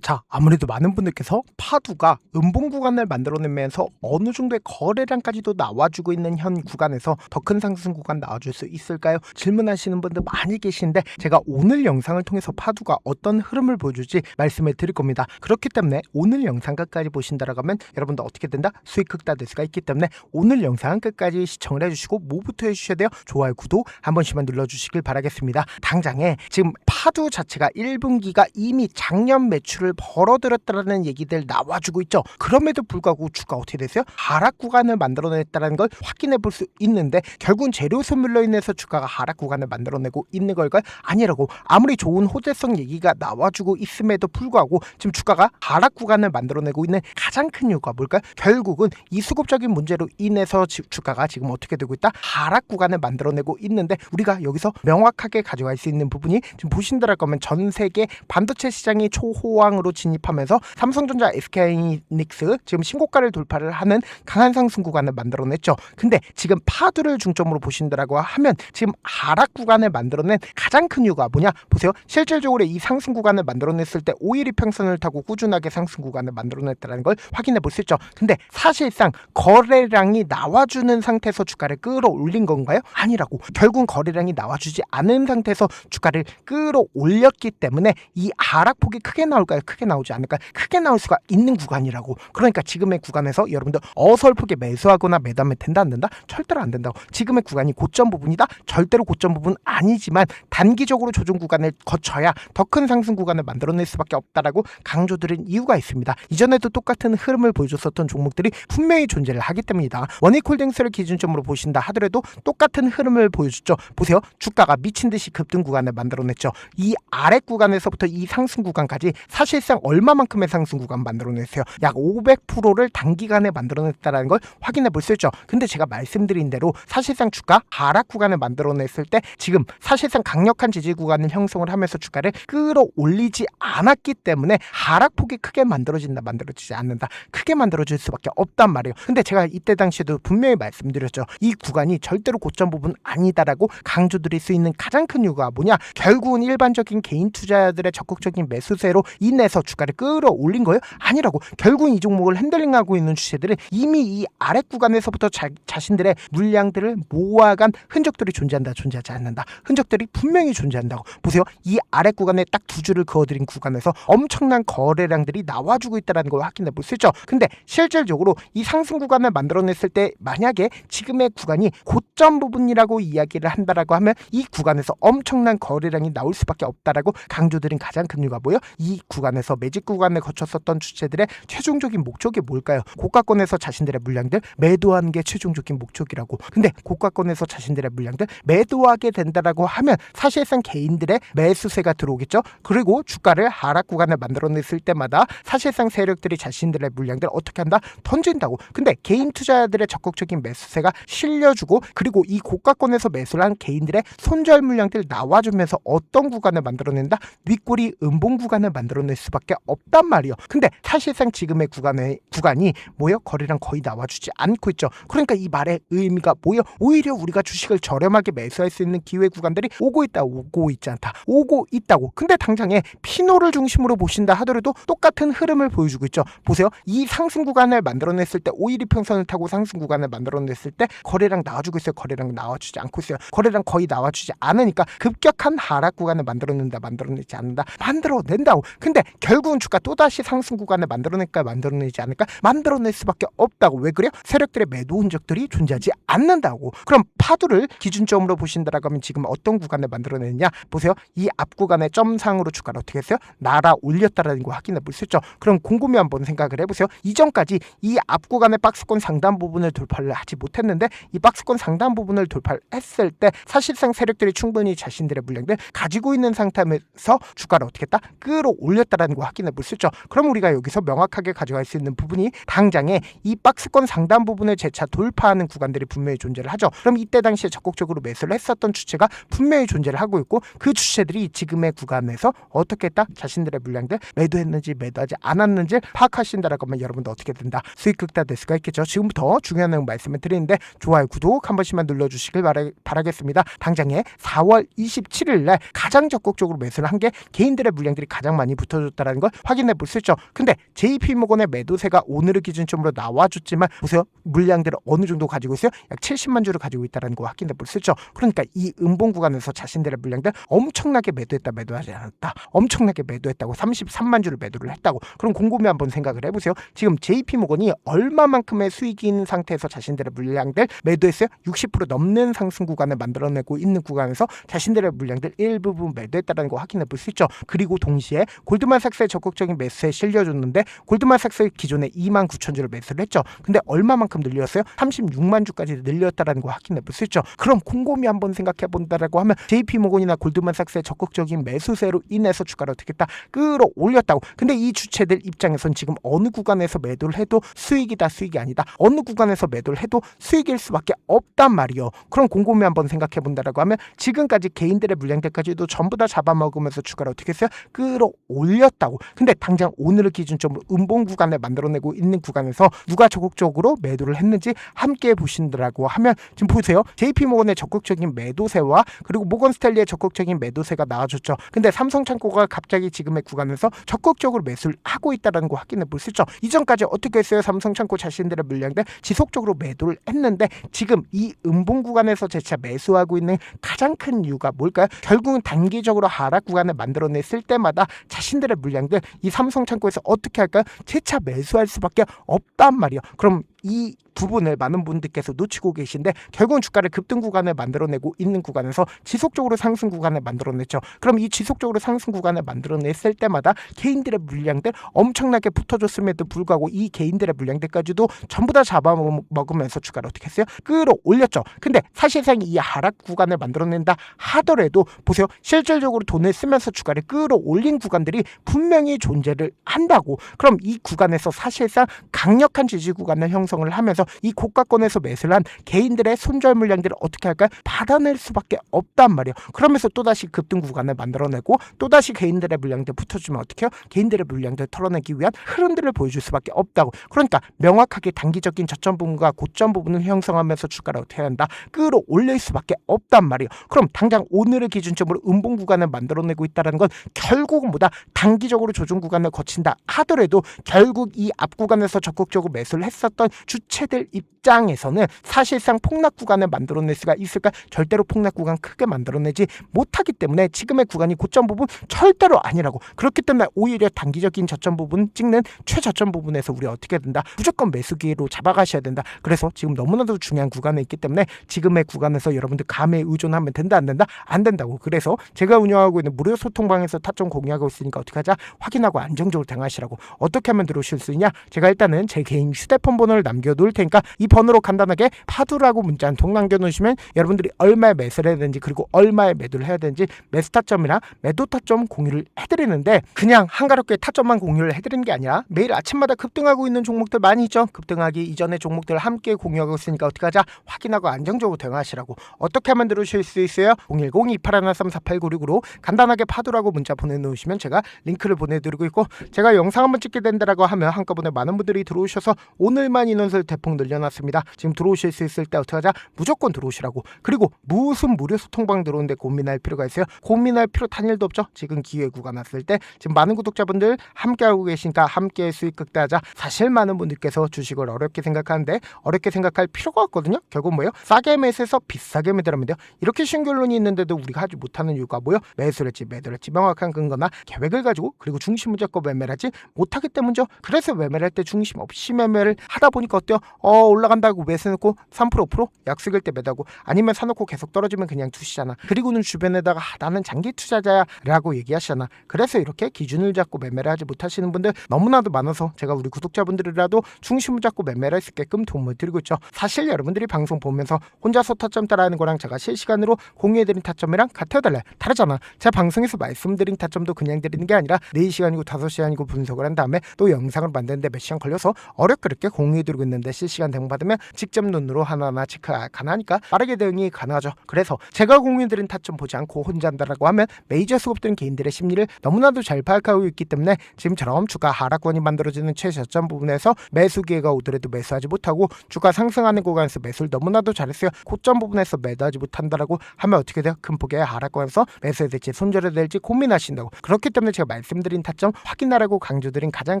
자, 아무래도 많은 분들께서 파두가 음봉 구간을 만들어내면서 어느 정도의 거래량까지도 나와주고 있는 현 구간에서 더 큰 상승 구간 나와줄 수 있을까요? 질문하시는 분들 많이 계신데 제가 오늘 영상을 통해서 파두가 어떤 흐름을 보여줄지 말씀을 드릴 겁니다. 그렇기 때문에 오늘 영상 끝까지 보신다라고 하면 여러분도 어떻게 된다? 수익 극대화될 수가 있기 때문에 오늘 영상 끝까지 시청을 해주시고 뭐부터 해주셔야 돼요? 좋아요, 구독 한 번씩만 눌러주시길 바라겠습니다. 당장에 지금 파두 자체가 1분기가 이미 작년 매출을 벌어들였다는 얘기들 나와주고 있죠. 그럼에도 불구하고 주가 어떻게 됐어요? 하락 구간을 만들어냈다는 걸 확인해 볼 수 있는데 결국은 재료 소멸로 인해서 주가가 하락 구간을 만들어내고 있는 걸까요? 아니라고. 아무리 좋은 호재성 얘기가 나와주고 있음에도 불구하고 지금 주가가 하락 구간을 만들어내고 있는 가장 큰 이유가 뭘까요? 결국은 이 수급적인 문제로 인해서 주가가 지금 어떻게 되고 있다? 하락 구간을 만들어내고 있는데 우리가 여기서 명확하게 가져갈 수 있는 부분이 지금 보신다랄 거면 전 세계 반도체 시장이 초호황으로 진입하면서 삼성전자, SK하이닉스 지금 신고가를 돌파를 하는 강한 상승 구간을 만들어냈죠. 근데 지금 파두를 중점으로 보신다라고 하면 지금 하락 구간을 만들어낸 가장 큰 이유가 뭐냐? 보세요. 실질적으로 이 상승 구간을 만들어냈을 때 5일 이평선을 타고 꾸준하게 상승 구간을 만들어냈다는 걸 확인해 볼 수 있죠. 근데 사실상 거래량이 나와주는 상태에서 주가를 끌어올린 건가요? 아니라고. 결국은 거래량이 나와주지 않은 상태에서 주가를 끌어올렸기 때문에 이 하락폭이 크게 나올까요? 크게 나오지 않을까요? 크게 나올 수가 있는 구간이라고. 그러니까 지금의 구간에서 여러분들 어설프게 매수하거나 매도하면 된다 안 된다? 절대로 안 된다고. 지금의 구간이 고점 부분이다? 절대로 고점 부분 아니지만 단기적으로 조정 구간을 거쳐야 더 큰 상승 구간을 만들어낼 수밖에 없다라고 강조드린 이유가 있습니다. 이전에도 똑같은 흐름을 보여줬었던 종목들이 분명히 존재를 하기 때문이다. 원익홀딩스를 기준점으로 보신다 하더라도 똑같은 흐름을 보여줬죠. 보세요. 주가가 미친 듯이 급등 구간을 만들어냈죠. 이 아래 구간에서부터 이 상승 구간까지 사실상 얼마만큼의 상승 구간 만들어냈어요? 약 500%를 단기간에 만들어냈다는 걸 확인해 볼 수 있죠. 근데 제가 말씀드린 대로 사실상 주가 하락 구간을 만들어냈을 때 지금 사실상 강력한 지지 구간을 형성을 하면서 주가를 끌어올리지 않았기 때문에 하락폭이 크게 만들어지지 않는다. 크게 만들어질 수밖에 없단 말이에요. 근데 제가 이때 당시에도 분명히 말씀드렸죠. 이 구간이 절대로 고점 부분 아니다라고 강조드릴 수 있는 가장 큰 이유가 뭐냐? 결국은 일반적인 개인 투자자들의 적극적인 매수세로 인해서 주가를 끌어올린 거예요? 아니라고. 결국은 이 종목을 핸들링하고 있는 주체들은 이미 이 아래 구간에서부터 자신들의 물량들을 모아간 흔적들이 존재한다, 존재하지 않는다. 흔적들이 분명히 존재한다고. 보세요. 이 아래 구간에 딱 두 줄을 그어드린 구간에서 엄청난 거래량들이 나와주고 있다는 걸 확인해 볼 수 있죠. 근데 실질적으로 이 상승 구간을 만들어냈을 때 만약에 지금의 구간이 고점 부분이라고 이야기를 한다라고 하면 이 구간에서 엄청난 거래량이 나올 수밖에 없다라고 강조드린 가장 큰 이유가 뭐예요? 이 구간에서 매직 구간을 거쳤었던 주체들의 최종적인 목적이 뭘까요? 고가권에서 자신들의 물량들 매도하는 게 최종적인 목적이라고. 근데 고가권에서 자신들의 물량들 매도하게 된다라고 하면 사실상 개인들의 매수세가 들어오겠죠. 그리고 주가를 하락 구간을 만들어냈을 때마다 사실상 세력들이 자신들의 물량들 어떻게 한다? 던진다고. 근데 개인 투자자들의 적극적인 매수세가 실려주고 그리고 이 고가권에서 매수를 한 개인들의 손절 물량들 나와주면서 어떤 구간을 만들어낸다? 윗꼬리 음봉 구간을 만들어낼 수밖에 없단 말이에요. 근데 사실상 지금의 구간이 뭐예요? 거래량 거의 나와주지 않고 있죠. 그러니까 이 말의 의미가 뭐예요? 오히려 우리가 주식을 저렴하게 매수할 수 있는 기회 구간들이 오고 있다, 오고 있지 않다, 오고 있다고. 근데 당장에 피노를 중심으로 보신다 하더라도 똑같은 흐름을 보여주고 있죠. 보세요. 이 상승 구간을 만들어냈을 때 5일 이평선을 타고 상승 구간을 만들어냈을 때 거래량 나와주고 있어요. 거래량 나와주지 않고 있어요. 거래량 거의 나와주지 않으니까 급격한 하락 구간을 만들어낸다, 만들어내지 않는다, 만들어낸다고. 근데 결국은 주가 또다시 상승 구간을 만들어낼까, 만들어내지 않을까, 만들어낼 수밖에 없다고. 왜 그래요? 세력들의 매도 흔적들이 존재하지 않는다고. 그럼 파두를 기준점으로 보신다라고 하면 지금 어떤 구간을 만들어내느냐? 보세요. 이 앞 구간의 점상으로 주가를 어떻게 했어요? 날아 올렸다라는 거 확인해 볼 수 있죠. 그럼 곰곰이 한번 생각을 해보세요. 이전까지 이 앞 구간의 박스권 상단 부분을 돌파를 하지 못했는데 이 박스권 상단 부분을 돌파했을 때 사실상 세력들이 충분히 자신들의 물량들 가지고 있는 상태에서 주가를 어떻게 했다? 끌어올렸다라는 거 확인해 볼 수 있죠. 그럼 우리가 여기서 명확하게 가져갈 수 있는 부분이 당장에 이 박스권 상단 부분을 재차 돌파하는 구간들이 분명히 존재를 하죠. 그럼 이때 당시에 적극적으로 매수를 했었던 주체가 분명히 존재를 하고 있고 그 주체들이 지금의 구간에서 어떻게 했다? 자신들의 물량들 매도했는지 매도하지 않았는지 파악하신다라고 하면 여러분도 어떻게 된다? 수익 극대화될 수가 있겠죠. 지금부터 중요한 내용 말씀을 드리는데 좋아요, 구독 한 번씩만 눌러주시길 바라겠습니다. 당장에 4월 27일 날 가장 적극적으로 매수를 한 게 개인들의 물량들이 가장 많이 붙어 붙어줬다는 걸 확인해 볼 수 있죠. 근데 JP모건의 매도세가 오늘을 기준점으로 나와줬지만 보세요. 물량들을 어느 정도 가지고 있어요? 약 70만 주를 가지고 있다는 거 확인해 볼 수 있죠. 그러니까 이 음봉 구간에서 자신들의 물량들 엄청나게 매도했다, 매도하지 않았다, 엄청나게 매도했다고 33만 주를 매도를 했다고. 그럼 곰곰이 한번 생각을 해보세요. 지금 JP모건이 얼마만큼의 수익인 상태에서 자신들의 물량들 매도했어요? 60% 넘는 상승 구간을 만들어내고 있는 구간에서 자신들의 물량들 일부분 매도했다는 거 확인해 볼 수 있죠. 그리고 동시에 골드만삭스의 적극적인 매수에 실려줬는데 골드만삭스 기존에 29,000주를 매수를 했죠. 근데 얼마만큼 늘렸어요? 36만 주까지 늘렸다는 거 확인해 볼 수 있죠. 그럼 곰곰이 한번 생각해 본다라고 하면 JP모건이나 골드만삭스의 적극적인 매수세로 인해서 주가를 어떻게 했다? 끌어올렸다고. 근데 이 주체들 입장에선 지금 어느 구간에서 매도를 해도 수익이다, 수익이 아니다, 어느 구간에서 매도를 해도 수익일 수밖에 없단 말이요. 그럼 곰곰이 한번 생각해 본다라고 하면 지금까지 개인들의 물량들까지도 전부 다 잡아먹으면서 주가를 어떻게 했어요? 끌어올렸다고. 근데 당장 오늘을 기준점으로 음봉 구간을 만들어내고 있는 구간에서 누가 적극적으로 매도를 했는지 함께 보신다라고 하면 지금 보세요. JP모건의 적극적인 매도세와 그리고 모건스탠리의 적극적인 매도세가 나와줬죠. 근데 삼성창고가 갑자기 지금의 구간에서 적극적으로 매수를 하고 있다는 거 확인해 볼 수 있죠. 이전까지 어떻게 했어요? 삼성창고 자신들의 물량들 지속적으로 매도를 했는데 지금 이 음봉 구간에서 재차 매수하고 있는 가장 큰 이유가 뭘까요? 결국은 단기적으로 하락 구간을 만들어냈을 때마다 자신들의 물량들 이 삼성창고에서 어떻게 할까요? 재차 매수할 수밖에 없단 말이에요. 그럼 이 부분을 많은 분들께서 놓치고 계신데 결국은 주가를 급등 구간을 만들어내고 있는 구간에서 지속적으로 상승 구간을 만들어냈죠. 그럼 이 지속적으로 상승 구간을 만들어냈을 때마다 개인들의 물량들 엄청나게 붙어줬음에도 불구하고 이 개인들의 물량들까지도 전부 다 잡아먹으면서 주가를 어떻게 했어요? 끌어올렸죠. 근데 사실상 이 하락 구간을 만들어낸다 하더라도 보세요. 실질적으로 돈을 쓰면서 주가를 끌어올린 구간들이 분명히 존재를 한다고. 그럼 이 구간에서 사실상 강력한 지지 구간을 형성을 하면서 이 고가권에서 매수를 한 개인들의 손절 물량들을 어떻게 할까요? 받아낼 수밖에 없단 말이에요. 그러면서 또다시 급등 구간을 만들어내고 또다시 개인들의 물량들 붙어주면 어떻게 해요? 개인들의 물량들 털어내기 위한 흐름들을 보여줄 수밖에 없다고. 그러니까 명확하게 단기적인 저점 부분과 고점 부분을 형성하면서 주가를 어떻게 한다? 끌어올릴 수밖에 없단 말이에요. 그럼 당장 오늘을 기준점으로 음봉 구간을 만들어내고 있다는 건 결국은 뭐다? 단기적으로 조정 구간을 거친다 하더라도 결국 이 앞 구간에서 적극적으로 매수를 했었던 주체들 입장에서는 사실상 폭락 구간을 만들어낼 수가 있을까? 절대로 폭락 구간 크게 만들어내지 못하기 때문에 지금의 구간이 고점 부분 절대로 아니라고. 그렇기 때문에 오히려 단기적인 저점 부분 찍는 최저점 부분에서 우리 어떻게 된다? 무조건 매수 기회로 잡아가셔야 된다. 그래서 지금 너무나도 중요한 구간에 있기 때문에 지금의 구간에서 여러분들 감에 의존하면 된다, 안 된다? 안 된다고. 그래서 제가 운영하고 있는 무료 소통방에서 타점 공유하고 있으니까 어떻게 하자? 확인하고 안정적으로 대응하시라고. 어떻게 하면 들어오실 수 있냐? 제가 일단은 제 개인 휴대폰 번호를 남겨놓을 테니까 이 번호로 간단하게 파두라고 문자 한 통 남겨놓으시면 여러분들이 얼마에 매수를 해야 되는지 그리고 얼마에 매도를 해야 되는지 매수 타점이나 매도 타점 공유를 해드리는데 그냥 한가롭게 타점만 공유를 해드리는 게 아니라 매일 아침마다 급등하고 있는 종목들 많이 있죠. 급등하기 이전의 종목들을 함께 공유하고 있으니까 어떻게 하자? 확인하고 안정적으로 대응하시라고. 어떻게 하면 들어오실 수 있어요? 010-2813-4896으로 간단하게 파두라고 문자 보내놓으시면 제가 링크를 보내드리고 있고 제가 영상 한번 찍게 된다라고 하면 한꺼번에 많은 분들이 들어오셔서 오늘만 인원수를 대폭 늘려놨습니다. 지금 들어오실 수 있을 때 어떻게 하자? 무조건 들어오시라고. 그리고 무슨 무료 소통방 들어오는데 고민할 필요가 있어요? 고민할 필요 단일도 없죠. 지금 기회 구간 왔을 때 지금 많은 구독자분들 함께하고 계시니까 함께 수익 극대하자. 사실 많은 분들께서 주식을 어렵게 생각하는데 어렵게 생각할 필요가 없거든요. 결국 뭐예요? 싸게 매수해서 비싸게 매도하면 돼요. 이렇게 쉬운 결론이 있는데도 우리가 하지 못하는 이유가 뭐예요? 매수를 했지 매도를 했지 명확한 근거나 계획을 가지고 그리고 중심을 잡고 매매를 하지 못하기 때문이죠. 그래서 매매를 할 때 중심 없이 매매를 하다 보니까 어때요? 올라간다고 매수해놓고 3% 5% 약속일 때 매도하고 아니면 사놓고 계속 떨어지면 그냥 두시잖아. 그리고는 주변에다가 나는 장기 투자자야 라고 얘기하시잖아. 그래서 이렇게 기준을 잡고 매매를 하지 못하시는 분들 너무나도 많아서 제가 우리 구독자분들이라도 중심을 잡고 매매를 할 수 있게끔 도움을 드리고 있죠. 사실 여러분들이 방송 보면서 혼자서 타점 따라하는 거랑 제가 실시간으로 공유해드린 타점이랑 같아요 달라요? 다르잖아. 제가 방송에서 말씀드린 타점도 그냥 드리는 게 아니라 4시간이고 5시간이고 분석을 한 다음에 또 영상을 만드는데 몇 시간 걸려서 어렵게 공유해드리고 보여드리고 있는데 실시간 대응 받으면 직접 눈으로 하나하나 체크가 가능하니까 빠르게 대응이 가능하죠. 그래서 제가 공유드린 타점 보지 않고 혼자 한다라고 하면 메이저 수급들은 개인들의 심리를 너무나도 잘 파악하고 있기 때문에 지금처럼 주가 하락권이 만들어지는 최저점 부분에서 매수 기회가 오더라도 매수하지 못하고 주가 상승하는 구간에서 매수를 너무나도 잘했어요. 고점 부분에서 매도하지 못한다라고 하면 어떻게 돼요? 큰 폭의 하락권에서 매수해야 될지 손절해야 될지 고민하신다고. 그렇기 때문에 제가 말씀드린 타점 확인하라고 강조드린 가장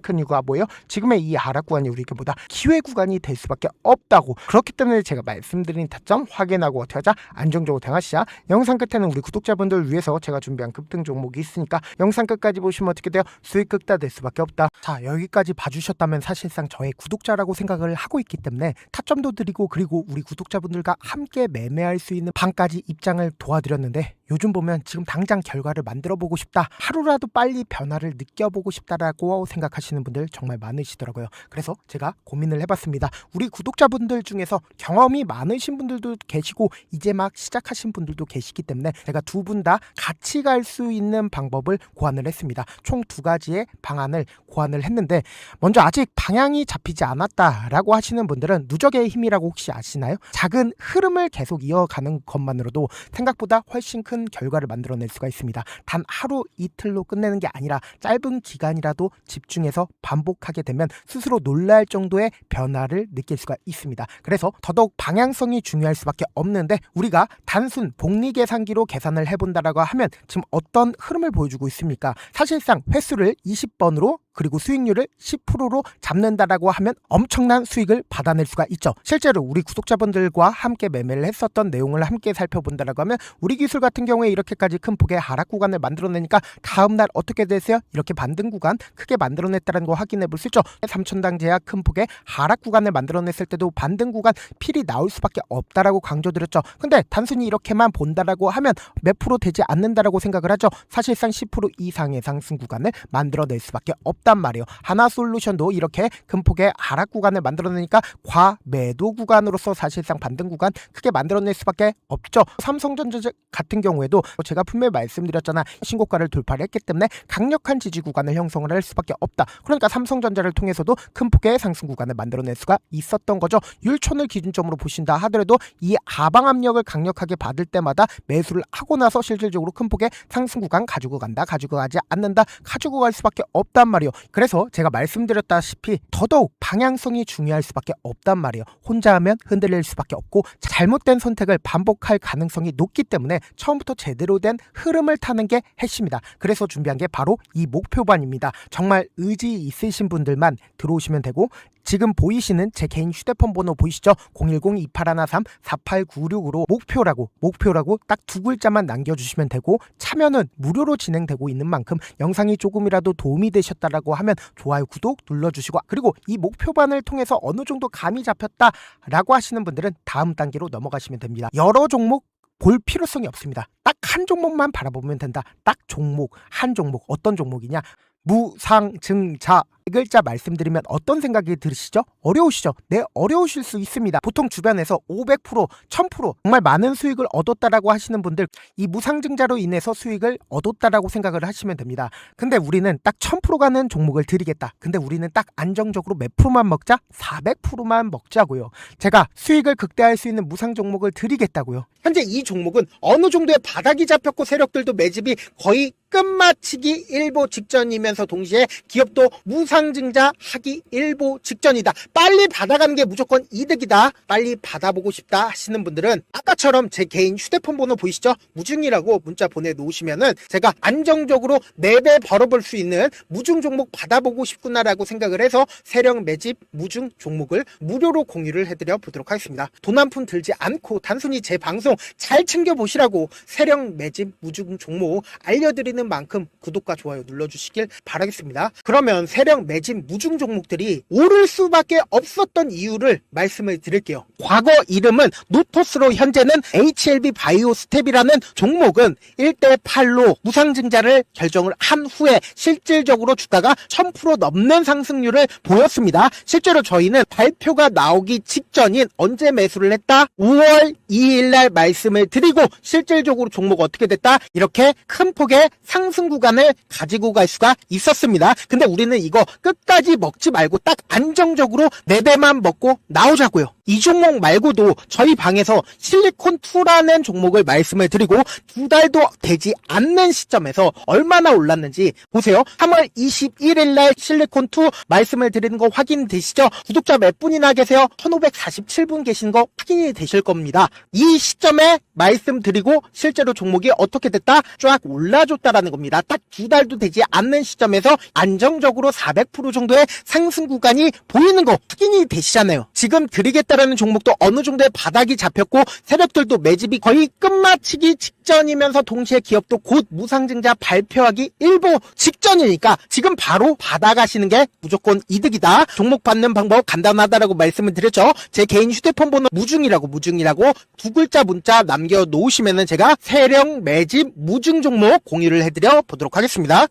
큰 이유가 뭐예요? 지금의 이 하락 구간이 우리에게보다 기회 구간이 될 수밖에 없다고. 그렇기 때문에 제가 말씀드린 타점 확인하고 어떻게 하자? 안정적으로 대응하시자. 영상 끝에는 우리 구독자분들 위해서 제가 준비한 급등 종목이 있으니까 영상 끝까지 보시면 어떻게 돼요? 수익 극다 될 수밖에 없다. 자, 여기까지 봐주셨다면 사실상 저의 구독자라고 생각을 하고 있기 때문에 타점도 드리고 그리고 우리 구독자분들과 함께 매매할 수 있는 방까지 입장을 도와드렸는데 요즘 보면 지금 당장 결과를 만들어 보고 싶다, 하루라도 빨리 변화를 느껴보고 싶다라고 생각하시는 분들 정말 많으시더라고요. 그래서 제가 고민을 해봤습니다. 우리 구독자분들 중에서 경험이 많으신 분들도 계시고 이제 막 시작하신 분들도 계시기 때문에 제가 두 분 다 같이 갈 수 있는 방법을 고안을 했습니다. 총 2가지의 방안을 고안을 했는데, 먼저 아직 방향이 잡히지 않았다라고 하시는 분들은 누적의 힘이라고 혹시 아시나요? 작은 흐름을 계속 이어가는 것만으로도 생각보다 훨씬 큰 결과를 만들어낼 수가 있습니다. 단 하루 이틀로 끝내는 게 아니라 짧은 기간이라도 집중해서 반복하게 되면 스스로 놀랄 정도의 변화를 느낄 수가 있습니다. 그래서 더더욱 방향성이 중요할 수밖에 없는데, 우리가 단순 복리 계산기로 계산을 해본다라고 하면 지금 어떤 흐름을 보여주고 있습니까? 사실상 횟수를 20번으로 그리고 수익률을 10%로 잡는다라고 하면 엄청난 수익을 받아낼 수가 있죠. 실제로 우리 구독자분들과 함께 매매를 했었던 내용을 함께 살펴본다라고 하면 우리 기술 같은 경우에 이렇게까지 큰 폭의 하락 구간을 만들어내니까 다음날 어떻게 됐어요? 이렇게 반등 구간 크게 만들어냈다는 거 확인해 볼 수 있죠. 3천당 제약 큰 폭의 하락 구간을 만들어냈을 때도 반등 구간 필이 나올 수밖에 없다라고 강조드렸죠. 근데 단순히 이렇게만 본다라고 하면 몇 프로 되지 않는다라고 생각을 하죠. 사실상 10% 이상의 상승 구간을 만들어낼 수밖에 없단 말이에요. 하나솔루션도 이렇게 큰 폭의 하락 구간을 만들어내니까 과매도 구간으로서 사실상 반등 구간 크게 만들어낼 수밖에 없죠. 삼성전자 같은 경우에도 제가 분명히 말씀드렸잖아. 신고가를 돌파를 했기 때문에 강력한 지지 구간을 형성을 할 수밖에 없다. 그러니까 삼성전자를 통해서도 큰 폭의 상승 구간을 만들어낼 수가 있었던 거죠. 율촌을 기준점으로 보신다 하더라도 이 하방 압력을 강력하게 받을 때마다 매수를 하고 나서 실질적으로 큰 폭의 상승 구간 가지고 간다, 가지고 가지 않는다, 가지고 갈 수밖에 없단 말이에요. 그래서 제가 말씀드렸다시피 더더욱 방향성이 중요할 수밖에 없단 말이에요. 혼자 하면 흔들릴 수밖에 없고 잘못된 선택을 반복할 가능성이 높기 때문에 처음부터 제대로 된 흐름을 타는 게 핵심이다. 그래서 준비한 게 바로 이 목표반입니다. 정말 의지 있으신 분들만 들어오시면 되고, 지금 보이시는 제 개인 휴대폰 번호 보이시죠? 010-2813-4896으로 목표라고 딱 2글자만 남겨주시면 되고, 참여는 무료로 진행되고 있는 만큼 영상이 조금이라도 도움이 되셨다라고 하면 좋아요, 구독 눌러주시고, 그리고 이 목표반을 통해서 어느 정도 감이 잡혔다라고 하시는 분들은 다음 단계로 넘어가시면 됩니다. 여러 종목 볼 필요성이 없습니다. 딱 한 종목만 바라보면 된다. 딱 종목, 한 종목. 어떤 종목이냐? 무상증자. 이 글자 말씀드리면 어떤 생각이 들으시죠? 어려우시죠? 네, 어려우실 수 있습니다. 보통 주변에서 500%, 1000% 정말 많은 수익을 얻었다라고 하시는 분들, 이 무상증자로 인해서 수익을 얻었다라고 생각을 하시면 됩니다. 근데 우리는 딱 1000% 가는 종목을 드리겠다. 근데 우리는 딱 안정적으로 몇 프로만 먹자? 400%만 먹자고요. 제가 수익을 극대화할 수 있는 무상 종목을 드리겠다고요. 현재 이 종목은 어느 정도의 바닥이 잡혔고 세력들도 매집이 거의 끝마치기 일보 직전이면서 동시에 기업도 무상증자 하기 일보 직전이다. 빨리 받아가는 게 무조건 이득이다. 빨리 받아보고 싶다 하시는 분들은 아까처럼 제 개인 휴대폰 번호 보이시죠? 무중이라고 문자 보내놓으시면은 제가 안정적으로 4배 벌어볼 수 있는 무중 종목 받아보고 싶구나라고 생각을 해서 세력 매집 무중 종목을 무료로 공유를 해드려 보도록 하겠습니다. 돈 한 푼 들지 않고 단순히 제 방송 잘 챙겨보시라고 세력 매집 무중 종목 알려드리는 만큼 구독과 좋아요 눌러주시길 바라겠습니다. 그러면 세력 매집 무중 종목들이 오를 수밖에 없었던 이유를 말씀을 드릴게요. 과거 이름은 노토스로 현재는 HLB 바이오스텝이라는 종목은 1대8로 무상증자를 결정을 한 후에 실질적으로 주가가 1000% 넘는 상승률을 보였습니다. 실제로 저희는 발표가 나오기 직전인 언제 매수를 했다? 5월 2일날 말씀을 드리고 실질적으로 종목 어떻게 됐다? 이렇게 큰 폭의 상승 구간을 가지고 갈 수가 있었습니다. 근데 우리는 이거 끝까지 먹지 말고 딱 안정적으로 4배만 먹고 나오자고요. 이 종목 말고도 저희 방에서 실리콘2라는 종목을 말씀을 드리고 2달도 되지 않는 시점에서 얼마나 올랐는지 보세요. 3월 21일 날 실리콘2 말씀을 드리는 거 확인되시죠? 구독자 몇 분이나 계세요? 1547분 계신 거 확인이 되실 겁니다. 이 시점에 말씀드리고 실제로 종목이 어떻게 됐다? 쫙 올라줬다라는 겁니다. 딱 2달도 되지 않는 시점에서 안정적으로 400% 정도의 상승 구간이 보이는 거 확인이 되시잖아요. 지금 드리겠다라는 종목도 어느 정도의 바닥이 잡혔고 세력들도 매집이 거의 끝마치기 직전이면서 동시에 기업도 곧 무상증자 발표하기 일보 직전이니까 지금 바로 받아가시는 게 무조건 이득이다. 종목 받는 방법 간단하다라고 말씀을 드렸죠. 제 개인 휴대폰 번호 무중이라고 2글자 문자 남겨놓으시면은 제가 세력 매집 무중 종목 공유를 해드려 보도록 하겠습니다.